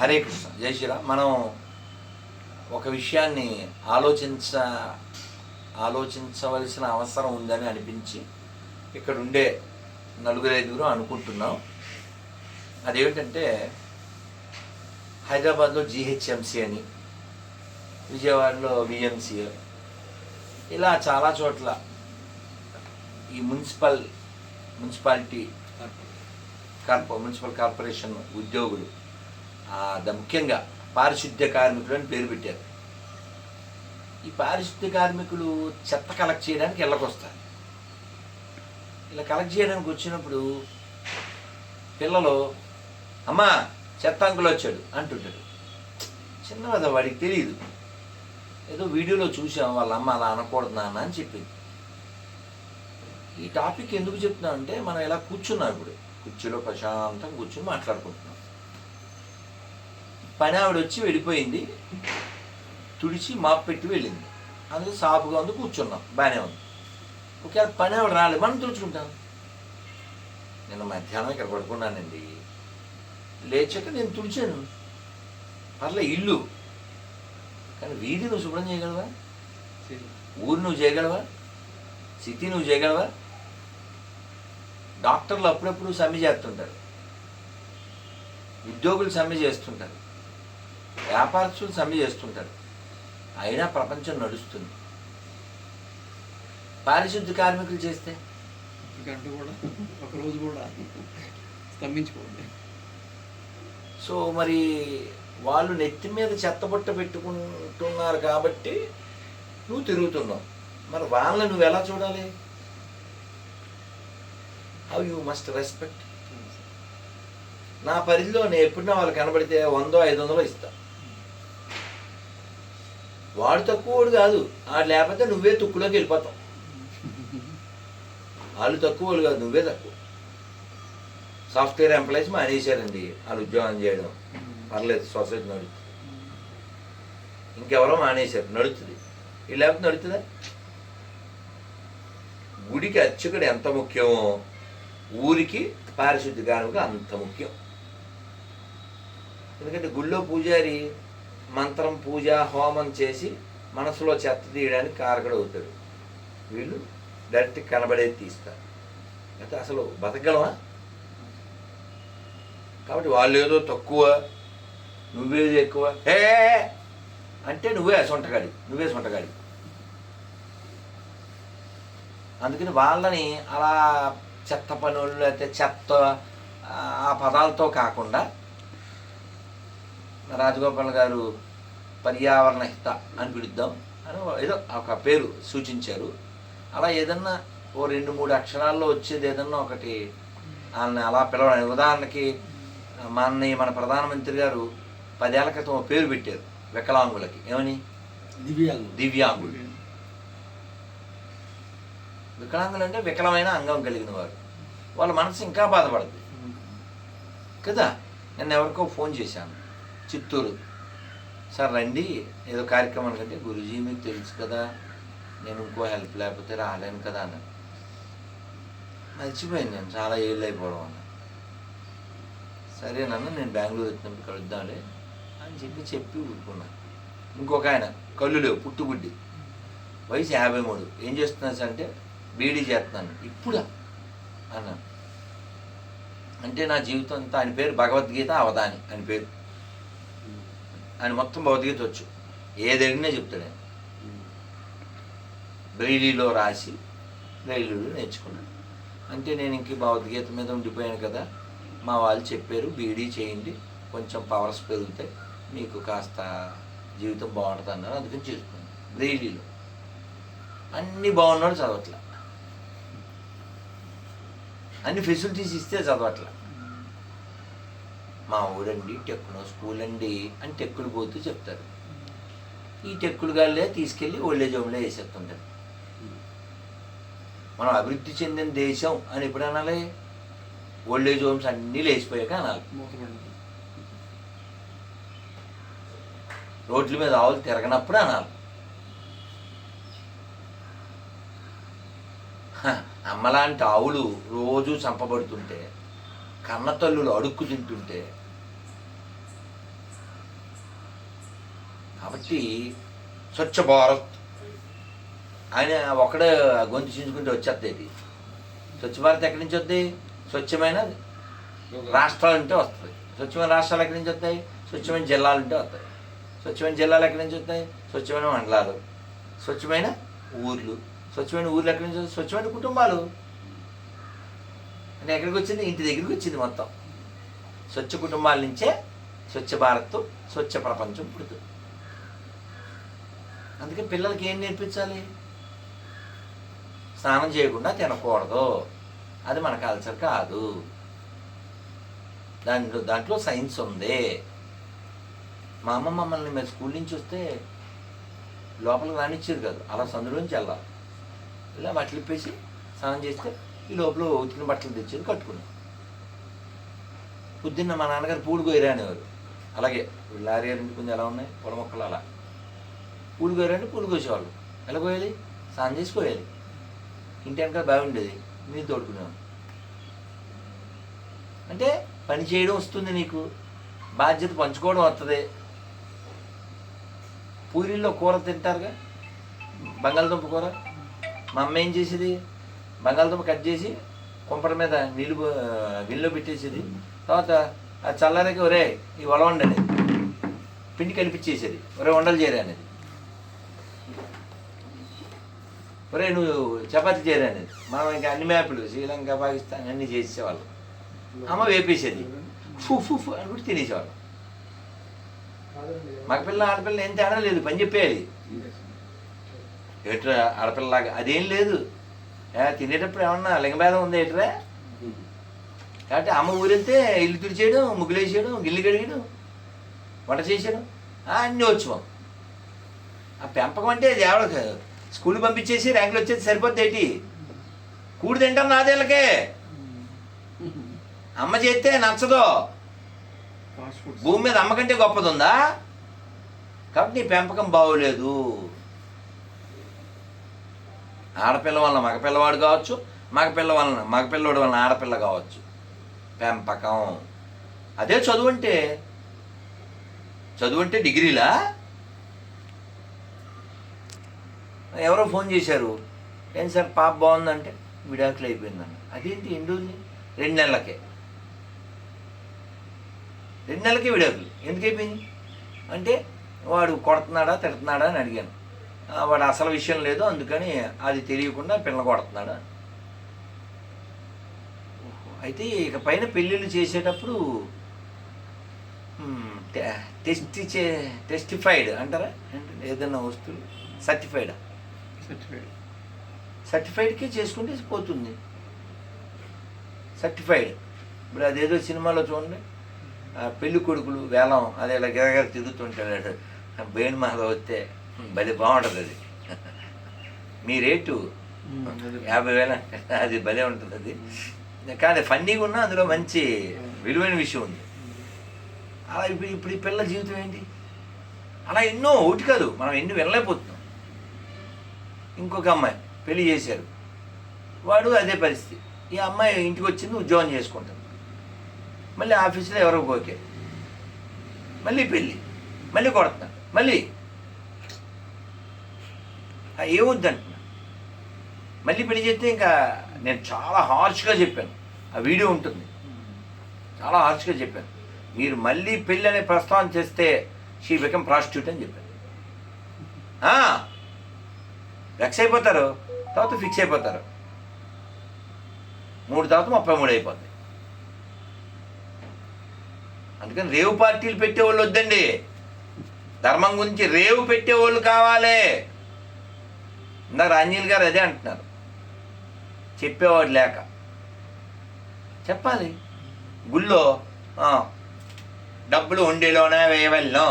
హరే కృష్ణ, జై శ్రీరామ్. మనం ఒక విషయాన్ని ఆలోచించవలసిన అవసరం ఉందని అనిపించి ఇక్కడ ఉండే నలుగురైదుగురు అనుకుంటున్నాం. అదేమిటంటే హైదరాబాద్లో జిహెచ్ఎంసి అని, విజయవాడలో విఎంసి, ఇలా చాలా చోట్ల ఈ మున్సిపాలిటీ మున్సిపల్ కార్పొరేషన్ ఉద్యోగులు ముఖ్యంగా పారిశుద్ధ్య కార్మికులు అని పేరు పెట్టారు. ఈ పారిశుద్ధ్య కార్మికులు చెత్త కలెక్ట్ చేయడానికి ఇళ్ళకొస్తారు. ఇలా కలెక్ట్ చేయడానికి వచ్చినప్పుడు పిల్లలు అమ్మా చెత్త అంకులు వచ్చాడు అంటుంటాడు. చిన్నవాడు, వాడికి తెలియదు. ఏదో వీడియోలో చూసాం వాళ్ళ అమ్మ అలా అనకూడదు నాన్న అని చెప్పింది. ఈ టాపిక్ ఎందుకు చెప్తున్నాం అంటే మనం ఇలా కూర్చున్నాం, ఇప్పుడు కుర్చీలో ప్రశాంతంగా కూర్చొని మాట్లాడుకుంటున్నాం. పని ఆవిడ వచ్చి వెళ్ళిపోయింది, తుడిచి మాపు పెట్టి వెళ్ళింది. అందుకే సాపుగా ఉంది, కూర్చున్నాం, బాగానే ఉంది. ఒకవేళ పని ఆవిడ రాలేదు, మనం తుడుచుకుంటాం. నిన్న మధ్యాహ్నం ఇక్కడ పడుకున్నానండి, లేచాక నేను తుడిచాను, పర్లే ఇల్లు. కానీ వీధి నువ్వు శుభ్రం చేయగలవా? ఊరు నువ్వు చేయగలవా? సిటీ నువ్వు చేయగలవా? డాక్టర్లు అప్పుడప్పుడు సమ్మె చేస్తుంటారు, ఉద్యోగులు సమ్మె చేస్తుంటారు, వ్యాపారస్తులు సమ్మె చేస్తుంటారు, అయినా ప్రపంచం నడుస్తుంది. పారిశుద్ధ్య కార్మికులు చేస్తే గంట కూడా ఒక రోజు కూడా స్తంభించిపోతుంది. సో మరి వాళ్ళు నెత్తి మీద చెత్తబుట్ట పెట్టుకుంటున్నారు కాబట్టి నువ్వు తిరుగుతున్నావు. మరి వాళ్ళని నువ్వు ఎలా చూడాలి? How you must respect. నా పరిధిలో నేను ఎప్పుడన్నా వాళ్ళు కనబడితే 100-500 ఇస్తా. వాడు తక్కువడు కాదు, వాడు లేకపోతే నువ్వే తుక్కులోకి వెళ్ళిపోతావు. వాళ్ళు తక్కువలు కాదు, నువ్వే తక్కువ. సాఫ్ట్వేర్ ఎంప్లాయీస్ మానేశారండి వాళ్ళు ఉద్యోగం చేయడం, పర్లేదు, సొసైటీ నడుస్తుంది. ఇంకెవరో మానేశారు, నడుస్తుంది. వీళ్ళు లేకపోతే నడుతుందా? గుడికి అర్చకుడు ఎంత ముఖ్యమో ఊరికి పారిశుద్ధ్య కార్మికులు అంత ముఖ్యం. ఎందుకంటే గుళ్ళో పూజారి మంత్రం, పూజ, హోమం చేసి మనసులో చెత్త తీయడానికి కారకుడు అవుతాడు. వీళ్ళు డైరెక్ట్ కనబడేది తీస్తారు. అయితే అసలు బతకగలవా? కాబట్టి వాళ్ళు ఏదో తక్కువ, నువ్వేది ఎక్కువ అంటే నువ్వే సొంటగాడి. అందుకని వాళ్ళని అలా చెత్త పనులు లేకపోతే చెత్త ఆ పదాలతో కాకుండా రాజగోపాల్ గారు పర్యావరణ హిత అని పిలుద్దాం అని ఏదో ఒక పేరు సూచించారు. అలా ఏదన్నా ఓ 2-3 అక్షరాల్లో వచ్చేది ఏదన్నా ఒకటి వాళ్ళని అలా పిలవడానికి. ఉదాహరణకి మన ప్రధానమంత్రి గారు 10 ఏళ్ల క్రితం పేరు పెట్టారు వికలాంగులకి. ఏమని? దివ్యాంగులు. వికలాంగులు అంటే వికలమైన అంగం కలిగిన వారు. వాళ్ళ మనసు ఇంకా బాధపడుతుంది కదా. నేను ఎవరికో ఫోన్ చేశాను, చిత్తూరు, సార్ రండి ఏదో కార్యక్రమం కంటే. గురూజీ మీకు తెలుసు కదా, నేను ఇంకో హెల్ప్ లేకపోతే రాలేను కదా అన్న. మర్చిపోయాను నేను, చాలా ఏళ్ళు అయిపోవడం అన్న. సరేనన్న, నేను బెంగళూరు వచ్చినప్పుడు కలుద్దాంలే అని చెప్పి ఊరుకున్నాను. ఇంకొక ఆయన కళ్ళు లేవు, పుట్టుబుడ్డి, వయసు 53, ఏం చేస్తున్నా సార్ అంటే బీడీ చేస్తున్నాను. ఇప్పుడా అన్నాను. అంటే నా జీవితం అంతా, ఆయన పేరు భగవద్గీత అవధాని అని పేరు. ఆయన మొత్తం భగవద్గీత వచ్చు, ఏదడిగినా చెప్తాడు ఆయన. బ్రెయిలీలో రాసి బ్రెయిలీలో నేర్చుకున్నాను. అంటే నేను ఇంక భగవద్గీత మీద ఉండిపోయాను కదా, మా వాళ్ళు చెప్పారు బీడీ చేయండి, కొంచెం పవర్స్ పెరుగుతాయి, మీకు కాస్త జీవితం బాగుంటుంది అన్నారు. అందుకని చేసుకున్నాను. బ్రెయిలీలో అన్నీ బాగున్నాడు, చదవట్లా. అన్ని ఫెసిలిటీస్ ఇస్తే చదవట్లా. మా ఊరండి టెక్నో స్కూల్ అండి అని టెక్కులు పోతూ చెప్తారు. ఈ టెక్కులు గాళ్ళే తీసుకెళ్ళి ఓల్డేజ్ హోమ్లో వేసేస్తుంటారు. మనం అభివృద్ధి చెందిన దేశం అని ఎప్పుడు అనాలి? ఓల్డేజ్ హోమ్స్ అన్నీ లేచిపోయాక అనాలి. రోడ్ల మీద ఆవులు తిరగనప్పుడు అనాలి. అమ్మలాంటి ఆవులు రోజు చంపబడుతుంటే, కన్నతల్లులు అడుక్కు తింటుంటే కాబట్టి స్వచ్ఛ భారత్ ఆయన ఒకడే గొంతు చించుకుంటే వచ్చేది. స్వచ్ఛ భారత్ ఎక్కడి నుంచి వద్ది? స్వచ్ఛమైన రాష్ట్రాలు ఉంటే వస్తుంది. స్వచ్ఛమైన రాష్ట్రాలు ఎక్కడి నుంచి వస్తాయి? స్వచ్ఛమైన జిల్లాలు ఉంటే వస్తాయి. స్వచ్ఛమైన జిల్లాలు ఎక్కడి నుంచి వస్తాయి? స్వచ్ఛమైన మండలాలు. స్వచ్ఛమైన ఊర్లు. స్వచ్ఛమైన ఊర్లు ఎక్కడి నుంచి వస్తాయి? స్వచ్ఛమైన కుటుంబాలు. అంటే ఎక్కడికి వచ్చింది? ఇంటి దగ్గరికి వచ్చింది మొత్తం. స్వచ్ఛ కుటుంబాల నుంచే స్వచ్ఛ భారత్, స్వచ్ఛ ప్రపంచం పుడుతుంది. అందుకే పిల్లలకి ఏం నేర్పించాలి? స్నానం చేయకుండా తినకూడదు, అది మన కల్చర్ కాదు, దాంట్లో సైన్స్ ఉంది. మా అమ్మ మమ్మల్ని మేము స్కూల్ నుంచి వస్తే లోపలికి రానిచ్చారు కాదు, అలా సందులోంచి వెళ్ళాలి. ఇలా బట్టలు ఇప్పేసి స్నానం చేస్తే ఈ లోపల ఉతికిన బట్టలు తెచ్చేది కట్టుకున్నాం. పొద్దున్న మా నాన్నగారు పూలు కొయ్యరా అనేవారు. అలాగే లారీ రెండు కొంచెం ఎలా ఉన్నాయి పొల మొక్కలు, అలా పూలు కొయ్యరంటే పూలు కోసేవాళ్ళు. ఎలా కోయాలి? స్నానం చేసి కోయాలి. ఇంటి వెనక బాగుండేది, మీరు తోడుకునేవాళ్ళు. అంటే పని చేయడం వస్తుంది నీకు, బాధ్యత పంచుకోవడం వస్తుంది. పూరీల్లో కూర తింటారుగా, బంగాళదుంప కూర. మా అమ్మ ఏం చేసేది? బంగాళదుంప కట్ చేసి కుంపర మీద గిన్నెలో పెట్టేసేది. తర్వాత ఆ చల్లారకి ఒరే ఈ వలవండి అనేది పిండి కలిపించేసేది. ఒరే వండలు చేయరా అనేది, ఒరే నువ్వు చపాతీ చేయరా అనేది. మనం ఇంకా అన్ని మ్యాప్లు శ్రీలంక, పాకిస్తాన్ అన్నీ చేసేవాళ్ళం. అమ్మ వేపేసేది, ఫూ ఫూ ఫూ అని కూడా తినేసేవాళ్ళం. మగపిల్ల ఆడపిల్ల ఏం తేడా లేదు, పని చెప్పేయాలి. ఎట్రా ఆడపిల్లలాగా అదేం లేదు. తినేటప్పుడు ఏమన్నా లింగభేదం ఉంది ఎట్రా? కాబట్టి అమ్మ ఊరెళ్తే ఇల్లు తుడిచేయడం, ముగ్గులు వేసేయడం, గిల్లు కడిగడం, వంట చేసేయడం అన్నీ వచ్చు. ఆ పెంపకం అంటే అది ఎవడ స్కూల్ పంపించేసి ర్యాంకులు వచ్చేది సరిపోద్ది ఏంటి? కూడి తింటాం నాదేళ్ళకే. అమ్మ చేస్తే నచ్చదు. భూమి మీద అమ్మ కంటే గొప్పది ఉందా? కాబట్టి నీ పెంపకం బాగోలేదు. ఆడపిల్ల వలన మగపిల్లవాడు కావచ్చు, మగపిల్లవాడి వలన ఆడపిల్ల కావచ్చు. పెంపకం అదే. చదువు అంటే డిగ్రీలా? ఎవరో ఫోన్ చేశారు, ఏం సార్ పాప బాగుందంటే విడాకులు అయిపోయిందన్న. అదేంటి? ఎండుంది 2 నెలలకే. 2 నెలలకే విడాకులు. ఎందుకు అయిపోయింది అంటే వాడు కొడుతున్నాడా తిడుతున్నాడా అని అడిగాను. వాడు అసలు విషయం లేదు, అందుకని అది తెలియకుండా పిల్ల కొడుతున్నాడు. అయితే ఇక పైన పెళ్ళిళ్ళు చేసేటప్పుడు టెస్టిఫైడ్ అంటారా, ఏదన్నా వస్తువు సర్టిఫైడ్కి చేసుకుంటే పోతుంది. సర్టిఫైడ్. ఇప్పుడు అదేదో సినిమాలో చూడండి, పెళ్ళి కొడుకులు వేలం అది ఇలా గిరగిర తిరుగుతుంటాడు, బెయిన్ మాల వస్తే భలే బాగుంటుంది. అది మీ రేటు 50,000 అది భలే ఉంటుంది. అది కానీ ఫన్నీగా ఉన్నా అందులో మంచి విలువైన విషయం ఉంది. అలా ఇప్పుడు ఈ పిల్లల జీవితం ఏంటి? అలా ఎన్నో ఒకటి కాదు, మనం ఎన్ని వెళ్ళలేకపోతున్నాం. ఇంకొక అమ్మాయి పెళ్లి చేశారు, వాడు అదే పరిస్థితి. ఈ అమ్మాయి ఇంటికి వచ్చింది, ఉద్యోగం చేసుకుంటుంది, మళ్ళీ ఆఫీసులో ఎవరో ఓకే, మళ్ళీ పెళ్ళి, మళ్ళీ కొడుతున్నాడు, మళ్ళీ ఏమొద్దంటున్నా. మళ్ళీ పెళ్లి చేస్తే ఇంకా నేను చాలా హార్ష్గా చెప్పాను, ఆ వీడియో ఉంటుంది, చాలా హార్ష్గా చెప్పాను. మీరు మళ్ళీ పెళ్ళి అనే ప్రస్తావన చేస్తే షీ బికమ్ ప్రాస్టిట్యూట్ అని చెప్పాను. వెక్స్ అయిపోతారు, తర్వాత ఫిక్స్ అయిపోతారు. 3 తర్వాత 33 అయిపోద్ది. అందుకని రేవు పార్టీలు పెట్టేవాళ్ళు వద్దండి. ధర్మం గురించి రేవు పెట్టేవాళ్ళు కావాలి. ఇందాక రాంజీల్ గారు అదే అంటున్నారు, చెప్పేవాడు లేక. చెప్పాలి. గుళ్ళో డబ్బులు ఉండేలోనే వేయవల్లో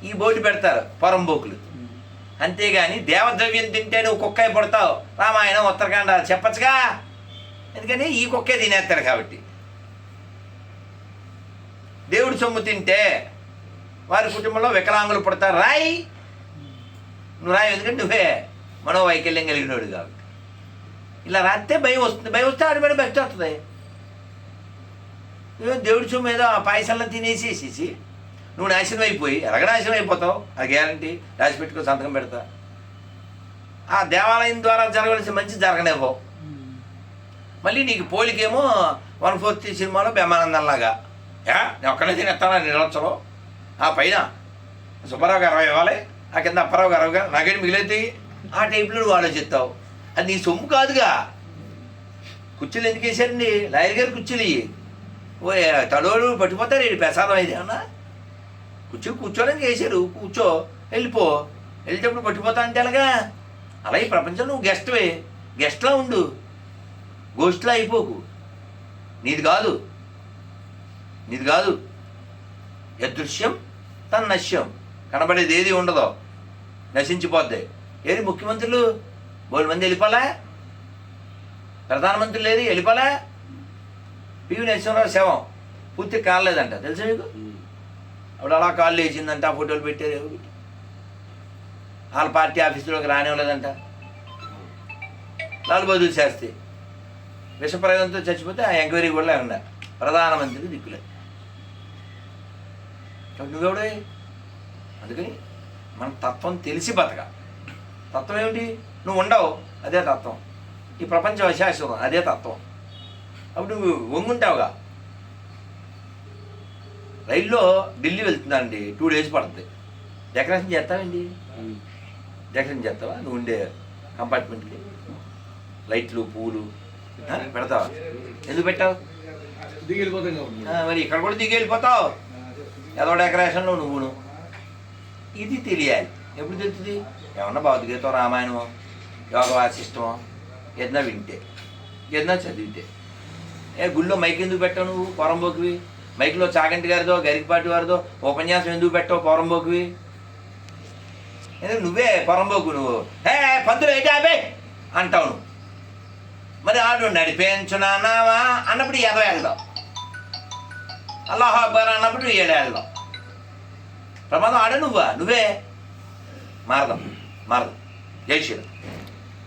ఈ బోర్డు పెడతారు పొరంబోకులు. అంతేగాని దేవద్రవ్యం తింటే నువ్వు కుక్క పడతావు, రామాయణం ఉత్తరకాండ చెప్పచ్చుగా. ఎందుకని ఈ కుక్కే తినేస్తాడు కాబట్టి. దేవుడి సొమ్ము తింటే వారి కుటుంబంలో వికలాంగులు పుడతారు, రాయి నువ్వు రాయి, ఎందుకంటే నువ్వే మనోవైకల్యం కలిగినోడు కాబట్టి. ఇలా రాస్తే భయం వస్తుంది, భయం వస్తే ఆడిపడి బెస్ట్ వస్తుంది. దేవుడి సొమ్ము ఏదో ఆ పాయసంలో తినేసేసేసి నువ్వు నాశనం అయిపోయి ఎలాగ నాశనం అయిపోతావు, ఆ గ్యారంటీ రాసి పెట్టుకో, సంతకం పెడతా. ఆ దేవాలయం ద్వారా జరగవలసిన మంచి జరగనివ్వవు. మళ్ళీ నీకు పోలికేమో 1/4 సినిమాలో బ్రహ్మానందంలాగా నేను ఒక్కడే తినేస్తాను నిలవచ్చలో, ఆ పైన సుబ్బారావు గారు 20 ఇవ్వాలి, ఆ కింద అప్పారావు గారు నాకేంటి మిగిలితే, ఆ టైప్లో నువ్వు ఆలోచిస్తావు. అది నీ సొమ్ము కాదుగా. కుర్చీలు ఎందుకు వేసారండి లాయర్ గారు? కుర్చీలు ఓ తడోడు పట్టిపోతారు ఏంటి ప్రసాదం అయితే అన్నా? కూర్చోడానికి వేసారు, కూర్చో వెళ్ళిపో, వెళ్ళేటప్పుడు పట్టిపోతా అంటే అలాగా. అలాగే ప్రపంచంలో నువ్వు గెస్ట్వే, గెస్ట్లా ఉండు, గోష్ట్లా అయిపోకు. నీది కాదు, నీది కాదు. యదృశ్యం తన్నశ్యం, కనబడేది ఏది ఉండదో నశించిపోద్ది. ఏది ముఖ్యమంత్రులు 3 మంది వెళ్ళిపోలే, ప్రధానమంత్రులు ఏది వెళ్ళిపోలే. పివి నరసింహరావు శవం పూర్తి కాలేదంట, తెలుసా మీకు? అప్పుడు అలా కాళ్ళు వేసిందంట, ఆ ఫోటోలు పెట్టారు. వాళ్ళ పార్టీ ఆఫీసులోకి రానివ్వలేదంట. లాల్ బహదూర్ శాస్త్రి విషప్రయోగంతో చచ్చిపోతే ఆ ఎంక్వైరీ కూడా లేకుండా ప్రధానమంత్రికి దిక్కులే. నువ్వెవడే? అందుకని మన తత్వం తెలిసి బతక. తత్వం ఏమిటి? నువ్వు ఉండవు, అదే తత్వం. ఈ ప్రపంచం అశాశ్వతం, అదే తత్వం. అప్పుడు నువ్వు వంగుంటావుగా. రైల్లో ఢిల్లీ వెళ్తుందండి, 2 days పడుతుంది. డెకరేషన్ చేస్తావండి, డెకరేషన్ చేస్తావా? నువ్వు ఉండే కంపార్ట్మెంట్కి లైట్లు పూలు పెడతావా? ఎందుకు పెట్టావు? దిగి వెళ్ళిపోతాం కాబట్టి. మరి ఇక్కడ కూడా దిగి వెళ్ళిపోతావు, ఏదో డెకరేషన్లో నువ్వును. ఇది తెలియాలి. ఎప్పుడు తెలుస్తుంది? ఏమన్నా భగవద్గీత, రామాయణమో, యోగ వాసిష్టమో ఏదైనా వింటే, ఏదైనా చదివితే. గుళ్ళో మైక్ ఎందుకు పెట్టావు నువ్వు పొరంబోకివి? మైక్లో చాగంటి గారిదో గరికపాటి వారిదో ఉపన్యాసం ఎందుకు పెట్టావు పొరంబోకివి? ఎందుకు నువ్వే పొరంబోకు, నువ్వు పంతులు ఏంటి ఆపే అంటావు నువ్వు. మరి ఆడు నడిపేంచున్నావా అన్నప్పుడు ఏదో వెళ్దాం, అల్లాహ్ అక్బర్ అన్నప్పుడు 7 వెళ్దాం. ప్రమాదం ఆడ నువ్వే మారదాం. జై శ్రీరామ్.